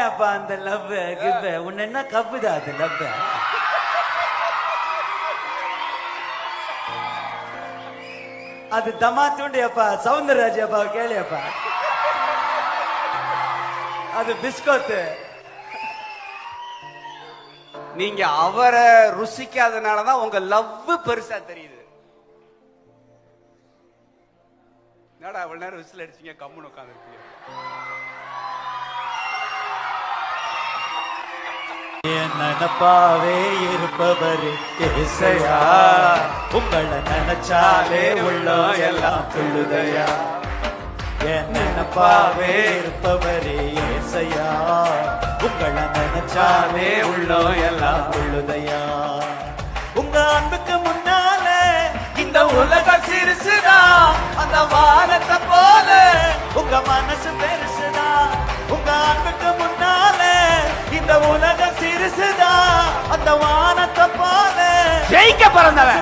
என்னப்பா அந்த love give உன்ன என்ன கப்புதா அது லவ்? அது தமாத்துண்டு அப்பா சவுந்தரராஜ் அப்பா கேளியப்பா. அது பிஸ்கோத்து. நீங்க அவரை ருசிக்காதனாலதான் உங்க லவ் பெருசா தெரியுது. என்னடா அவ்வளவு நேரம் விசில் அடிச்சீங்க, கம்முன்னு உட்காந்துருக்கீங்க. நினப்பாவே இருப்பவரே ஏசையா, உங்களை நினைச்சாலே உள்ளம் எல்லாம் துள்ளுதையா. என் நினப்பாவே இருப்பவரே ஏசையா, உங்களை நினைச்சாலே உள்ளம் எல்லாம் துள்ளுதையா. உங்க அன்புக்கு முன்னாலே இந்த உலகம் சிறுசுதான், அந்த வானத்தை போல உங்க மனசு பெருசுதான். உங்க அன்புக்கு முன்னாலே இந்த உலகம் சிறுசுதான், அந்த வானத்தை போல ஜெயிக்க பிறந்தவன்